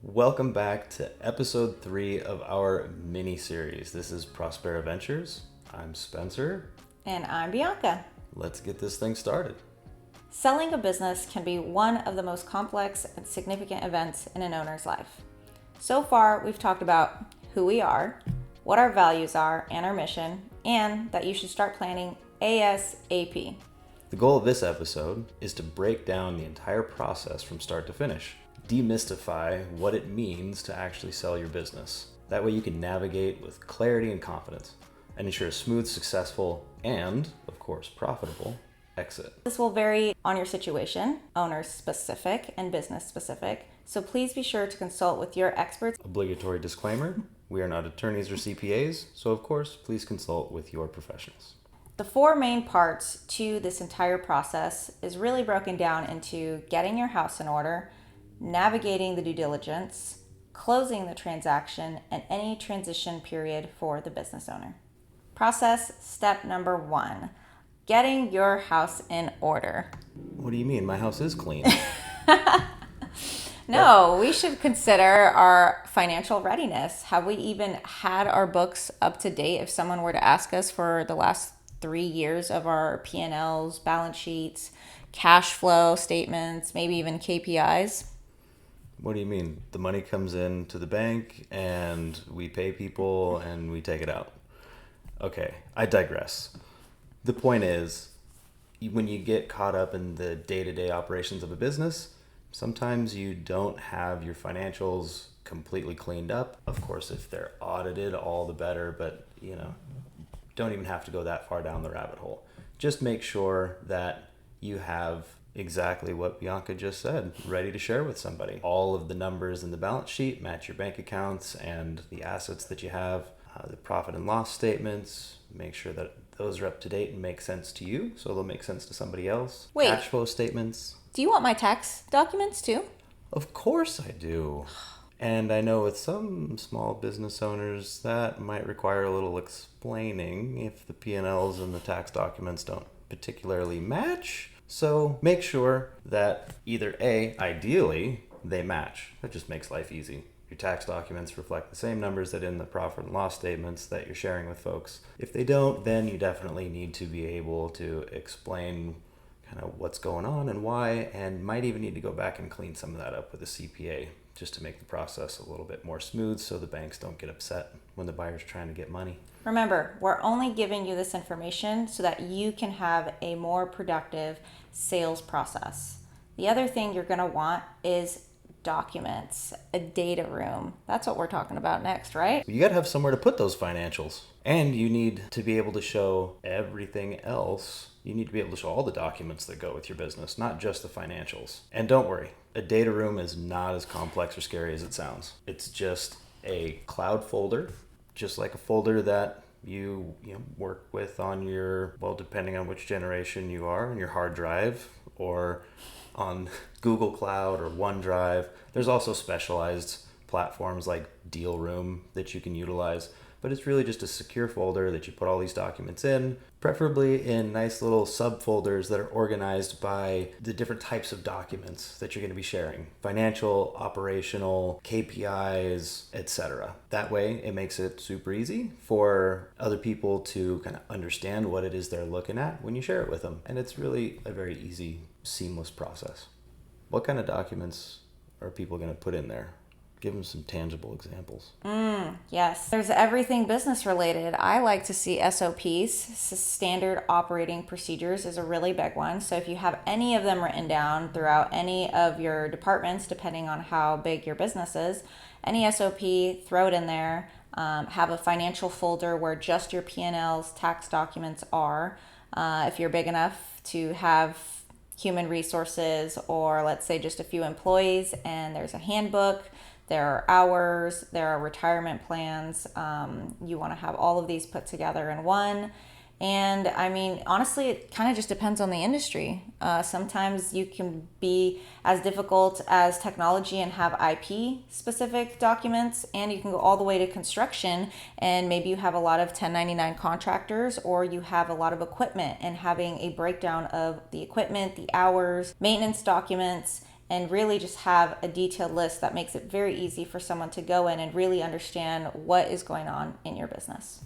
Welcome back to episode 3 of our mini-series. This is Prospera Ventures. I'm Spencer. And I'm Bianca. Let's get this thing started. Selling a business can be one of the most complex and significant events in an owner's life. So far, we've talked about who we are, what our values are, and our mission, and that you should start planning ASAP. The goal of this episode is to break down the entire process from start to finish. Demystify what it means to actually sell your business. That way you can navigate with clarity and confidence and ensure a smooth, successful, and, of course, profitable exit. This will vary on your situation, owner specific and business specific, so please be sure to consult with your experts. Obligatory disclaimer, we are not attorneys or CPAs, so of course, please consult with your professionals. The 4 main parts to this entire process is really broken down into getting your house in order, navigating the due diligence, closing the transaction, and any transition period for the business owner. Process step number 1, getting your house in order. What do you mean? My house is clean. No, we should consider our financial readiness. Have we even had our books up to date? If someone were to ask us for the last 3 years of our P&Ls, balance sheets, cash flow statements, maybe even KPIs. What do you mean? The money comes in to the bank and we pay people and we take it out. Okay, I digress. The point is, when you get caught up in the day-to-day operations of a business, sometimes you don't have your financials completely cleaned up. Of course, if they're audited, all the better, but don't even have to go that far down the rabbit hole. Just make sure that you have exactly what Bianca just said, ready to share with somebody. All of the numbers in the balance sheet match your bank accounts and the assets that you have, the profit and loss statements. Make sure that those are up to date and make sense to you, so they'll make sense to somebody else. Wait. Cash flow statements. Do you want my tax documents too? Of course I do. And I know with some small business owners that might require a little explaining if the P&Ls and the tax documents don't particularly match. So make sure that either A, ideally, they match. That just makes life easy. Your tax documents reflect the same numbers that in the profit and loss statements that you're sharing with folks. If they don't, then you definitely need to be able to explain kind of what's going on and why, and might even need to go back and clean some of that up with a CPA just to make the process a little bit more smooth so the banks don't get upset when the buyer's trying to get money. Remember, we're only giving you this information so that you can have a more productive sales process. The other thing you're going to want is documents, a data room. That's what we're talking about next, right? You got to have somewhere to put those financials. And you need to be able to show everything else. You need to be able to show all the documents that go with your business, not just the financials. And don't worry, a data room is not as complex or scary as it sounds. It's just a cloud folder, just like a folder that you work with on your, depending on which generation you are, on your hard drive or on Google Cloud or OneDrive. There's also specialized platforms like Deal Room that you can utilize, but it's really just a secure folder that you put all these documents in, preferably in nice little subfolders that are organized by the different types of documents that you're going to be sharing. Financial, operational, KPIs, etc. That way it makes it super easy for other people to kind of understand what it is they're looking at when you share it with them. And it's really a very easy, seamless process. What kind of documents are people going to put in there? Give them some tangible examples. Yes. There's everything business related. I like to see SOPs. Standard operating procedures is a really big one. So if you have any of them written down throughout any of your departments, depending on how big your business is, any SOP, throw it in there. Have a financial folder where just your P&Ls, tax documents are. If you're big enough to have human resources, or let's say just a few employees, and there's a handbook, there are hours, there are retirement plans. You want to have all of these put together in one. And I mean, honestly, it kind of just depends on the industry. Sometimes you can be as difficult as technology and have IP specific documents, and you can go all the way to construction, and maybe you have a lot of 1099 contractors, or you have a lot of equipment and having a breakdown of the equipment, the hours, maintenance documents, and really just have a detailed list that makes it very easy for someone to go in and really understand what is going on in your business.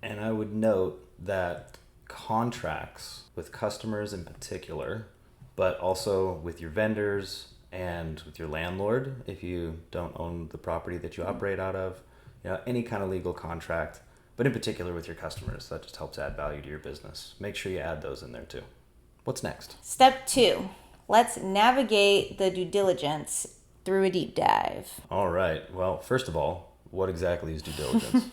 And I would note that contracts with customers in particular, but also with your vendors and with your landlord, if you don't own the property that you operate out of, any kind of legal contract, but in particular with your customers, that just helps add value to your business. Make sure you add those in there too. What's next? Step 2, let's navigate the due diligence through a deep dive. All right. Well, first of all, what exactly is due diligence?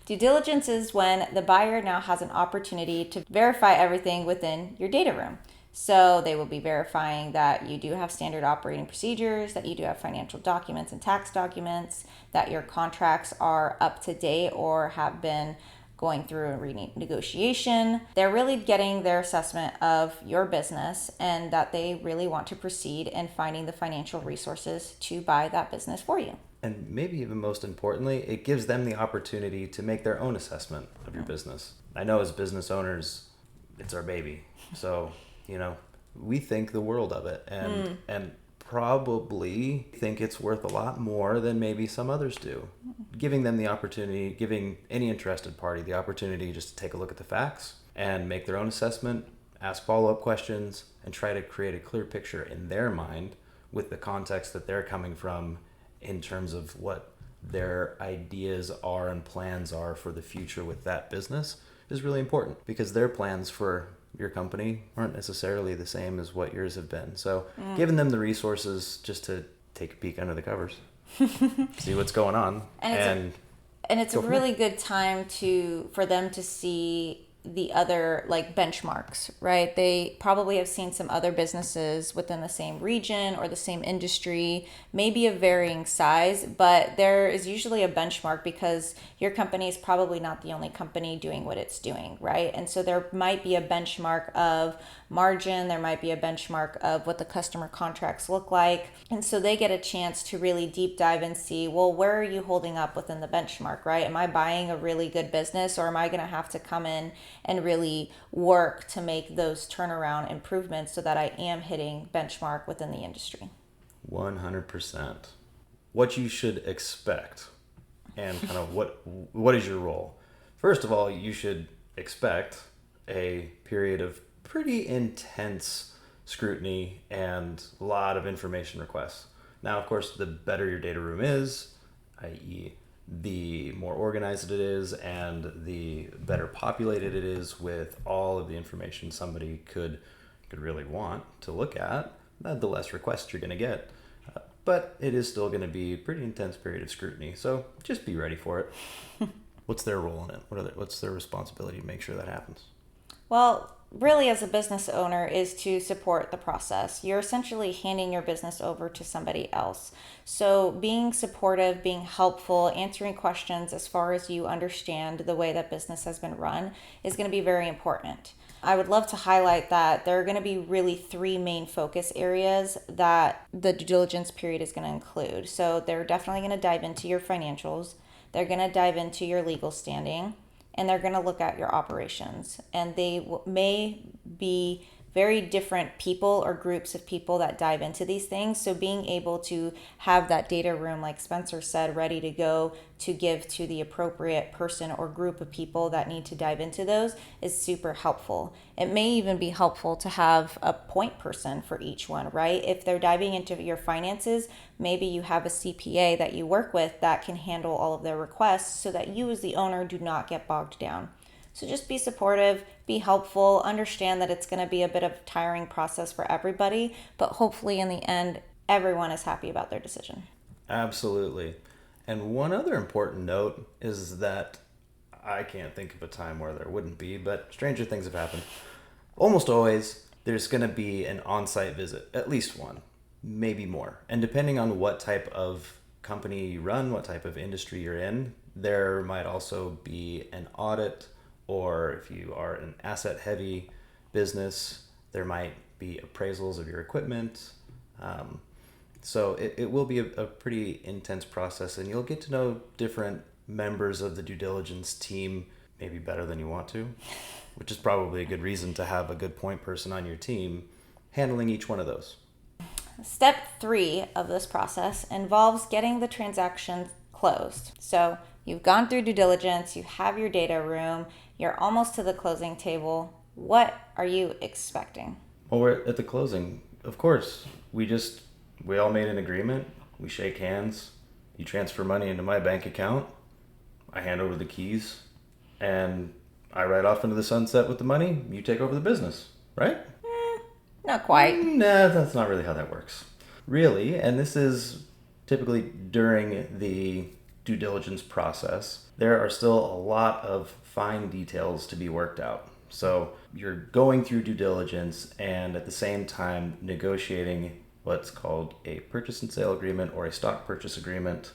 Due diligence is when the buyer now has an opportunity to verify everything within your data room. So they will be verifying that you do have standard operating procedures, that you do have financial documents and tax documents, that your contracts are up to date or have been going through a renegotiation. They're really getting their assessment of your business and that they really want to proceed in finding the financial resources to buy that business for you. And maybe even most importantly, it gives them the opportunity to make their own assessment of your business. I know as business owners, it's our baby. So, we think the world of it and probably think it's worth a lot more than maybe some others do. Giving them the opportunity, giving any interested party the opportunity just to take a look at the facts and make their own assessment, ask follow-up questions, and try to create a clear picture in their mind with the context that they're coming from in terms of what their ideas are and plans are for the future with that business is really important, because their plans for your company aren't necessarily the same as what yours have been. So giving them the resources just to take a peek under the covers, see what's going on. And it's a really good time for them to see the other benchmarks, right? They probably have seen some other businesses within the same region or the same industry, maybe of varying size, but there is usually a benchmark because your company is probably not the only company doing what it's doing, right? And so there might be a benchmark of margin, there might be a benchmark of what the customer contracts look like. And so they get a chance to really deep dive and see, well, where are you holding up within the benchmark, right? Am I buying a really good business, or am I going to have to come in and really work to make those turnaround improvements so that I am hitting benchmark within the industry? 100%. What you should expect and kind of what is your role? First of all, you should expect a period of pretty intense scrutiny and a lot of information requests. Now, of course, the better your data room is, i.e., the more organized it is and the better populated it is with all of the information somebody could really want to look at, the less requests you're going to get. But it is still going to be a pretty intense period of scrutiny, so just be ready for it. What's their role in it? What's their responsibility to make sure that happens? Well, really, as a business owner, is to support the process. You're essentially handing your business over to somebody else. So being supportive, being helpful, answering questions as far as you understand the way that business has been run is going to be very important. I would love to highlight that there are going to be really 3 main focus areas that the due diligence period is going to include. So they're definitely going to dive into your financials. They're going to dive into your legal standing, and they're going to look at your operations. And they may be very different people or groups of people that dive into these things. So being able to have that data room, like Spencer said, ready to go to give to the appropriate person or group of people that need to dive into those is super helpful. It may even be helpful to have a point person for each one, right? If they're diving into your finances, maybe you have a CPA that you work with that can handle all of their requests so that you as the owner do not get bogged down. So just be supportive, be helpful, understand that it's going to be a bit of a tiring process for everybody, but hopefully in the end, everyone is happy about their decision. Absolutely. And one other important note is that I can't think of a time where there wouldn't be, but stranger things have happened. Almost always, there's going to be an on-site visit, at least one, maybe more. And depending on what type of company you run, what type of industry you're in, there might also be an audit. Or if you are an asset-heavy business, there might be appraisals of your equipment. So it will be a pretty intense process, and you'll get to know different members of the due diligence team maybe better than you want to, which is probably a good reason to have a good point person on your team handling each one of those. Step 3 of this process involves getting the transaction closed. So you've gone through due diligence, you have your data room, you're almost to the closing table. What are you expecting? Well, we're at the closing. Of course, we all made an agreement. We shake hands. You transfer money into my bank account. I hand over the keys, and I ride off into the sunset with the money. You take over the business, right? Not quite. Nah, that's not really how that works. Really, and this is typically during the due diligence process, there are still a lot of fine details to be worked out. So you're going through due diligence and at the same time negotiating what's called a purchase and sale agreement or a stock purchase agreement,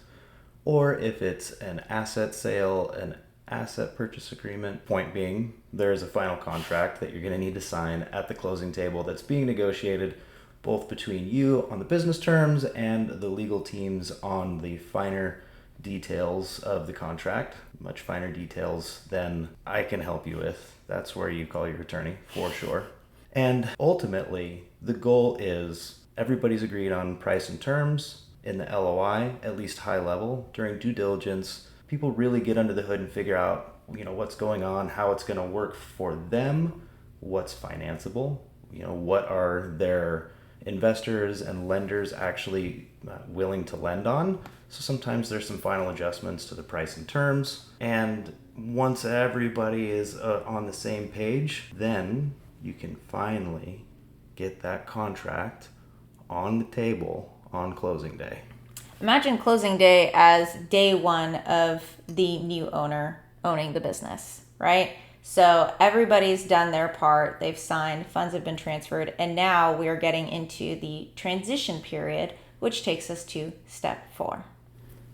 or if it's an asset sale, an asset purchase agreement. Point being, there is a final contract that you're going to need to sign at the closing table that's being negotiated both between you on the business terms and the legal teams on the finer details of the contract, much finer details than I can help you with. That's where you call your attorney, for sure. And ultimately, the goal is everybody's agreed on price and terms in the LOI, at least high level. During due diligence, people really get under the hood and figure out, what's going on, how it's going to work for them, what's financeable, what are their investors and lenders actually willing to lend on. So sometimes there's some final adjustments to the price and terms. And once everybody is on the same page, then you can finally get that contract on the table on closing day. Imagine closing day as day one of the new owner owning the business, right? So everybody's done their part, they've signed, funds have been transferred, and now we are getting into the transition period, which takes us to step 4.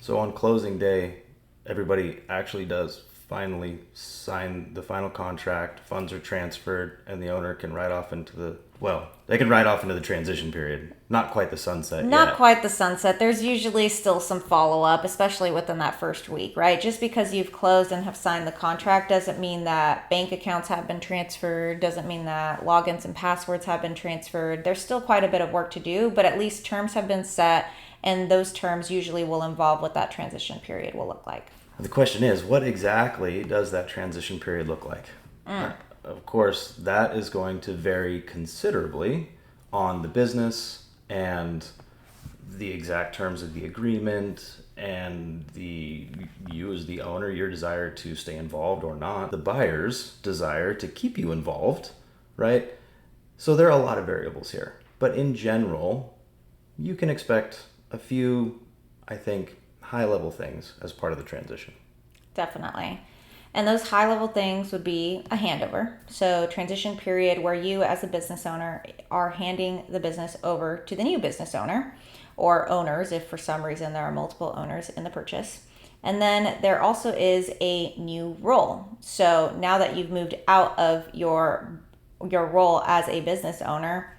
So on closing day, everybody actually does finally sign the final contract, funds are transferred, and the owner can ride off into the transition period. Not quite the sunset Not quite the sunset. There's usually still some follow-up, especially within that first week, right? Just because you've closed and have signed the contract doesn't mean that bank accounts have been transferred, doesn't mean that logins and passwords have been transferred. There's still quite a bit of work to do, but at least terms have been set, and those terms usually will involve what that transition period will look like. The question is, what exactly does that transition period look like? Of course, that is going to vary considerably on the business and the exact terms of the agreement and you as the owner, your desire to stay involved or not, the buyer's desire to keep you involved, right? So there are a lot of variables here. But in general, you can expect a few, I think, high-level things as part of the transition. Definitely. And those high-level things would be a handover. So transition period where you as a business owner are handing the business over to the new business owner or owners if for some reason there are multiple owners in the purchase. And then there also is a new role. So now that you've moved out of your role as a business owner,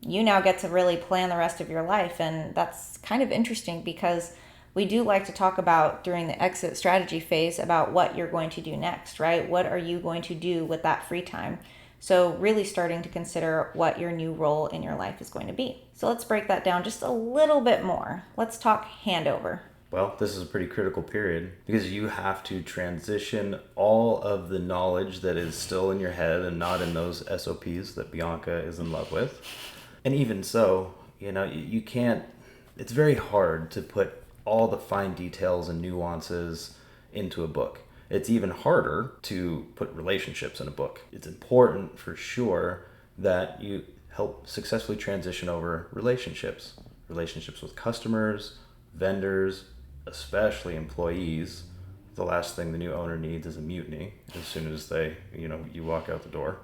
you now get to really plan the rest of your life. And that's kind of interesting because we do like to talk about during the exit strategy phase about what you're going to do next, right? What are you going to do with that free time? So really starting to consider what your new role in your life is going to be. So let's break that down just a little bit more. Let's talk handover. Well, this is a pretty critical period because you have to transition all of the knowledge that is still in your head and not in those SOPs that Bianca is in love with. And even so, you can't, it's very hard to put all the fine details and nuances into a book. It's even harder to put relationships in a book. It's important for sure that you help successfully transition over relationships with customers, vendors, especially employees. The last thing the new owner needs is a mutiny as soon as you walk out the door,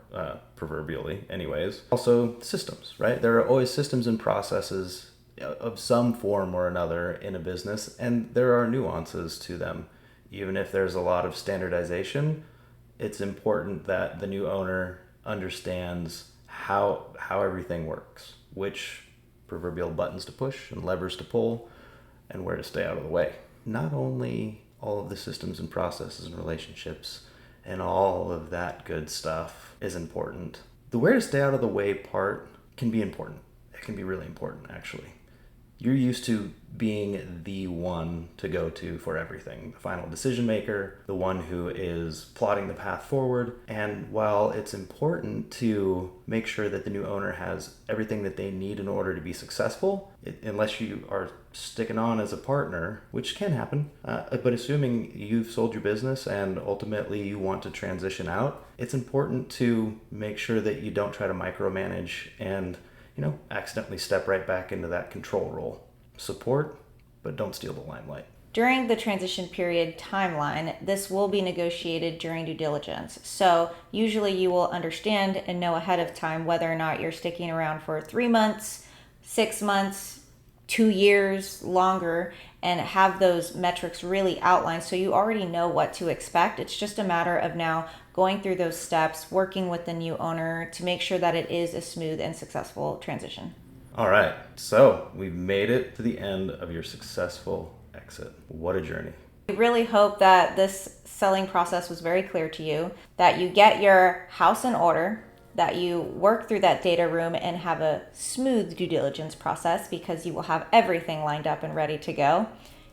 proverbially anyways. Also systems, right? There are always systems and processes of some form or another in a business, and there are nuances to them. Even if there's a lot of standardization, it's important that the new owner understands how everything works, which proverbial buttons to push and levers to pull, and where to stay out of the way. Not only all of the systems and processes and relationships and all of that good stuff is important. The where to stay out of the way part can be important. That can be really important, actually. You're used to being the one to go to for everything, the final decision maker, the one who is plotting the path forward. And while it's important to make sure that the new owner has everything that they need in order to be successful, unless you are sticking on as a partner, which can happen, but assuming you've sold your business and ultimately you want to transition out, it's important to make sure that you don't try to micromanage and accidentally step right back into that control role. Support, but don't steal the limelight. During the transition period timeline, this will be negotiated during due diligence. So usually you will understand and know ahead of time whether or not you're sticking around for 3 months, 6 months, 2 years, longer, and have those metrics really outlined so you already know what to expect. It's just a matter of now going through those steps, working with the new owner to make sure that it is a smooth and successful transition. All right, so we've made it to the end of your successful exit. What a journey. We really hope that this selling process was very clear to you, that you get your house in order, that you work through that data room and have a smooth due diligence process because you will have everything lined up and ready to go.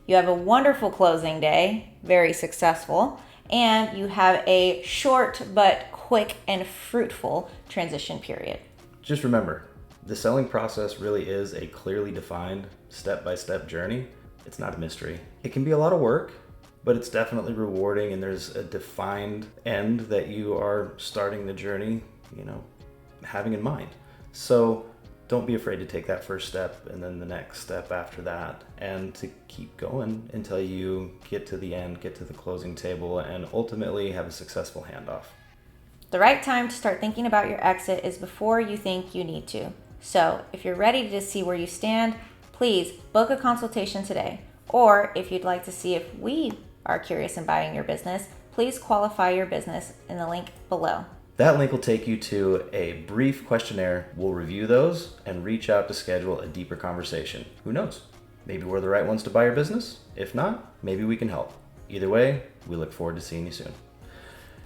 You have a wonderful closing day, very successful, and you have a short but quick and fruitful transition period. Just remember, the selling process really is a clearly defined step-by-step journey. It's not a mystery. It can be a lot of work, but it's definitely rewarding, and there's a defined end that you are starting the journey, having in mind. So don't be afraid to take that first step and then the next step after that, and to keep going until you get to the end, get to the closing table, and ultimately have a successful handoff. The right time to start thinking about your exit is before you think you need to. So if you're ready to see where you stand, please book a consultation today. Or if you'd like to see if we are curious in buying your business, please qualify your business in the link below. That link will take you to a brief questionnaire. We'll review those and reach out to schedule a deeper conversation. Who knows? Maybe we're the right ones to buy your business. If not, maybe we can help. Either way, we look forward to seeing you soon.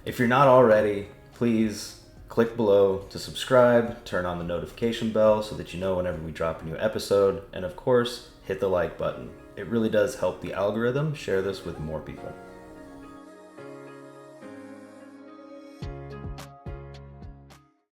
If you're not already, please click below to subscribe, turn on the notification bell so that you know whenever we drop a new episode, and of course, hit the like button. It really does help the algorithm share this with more people.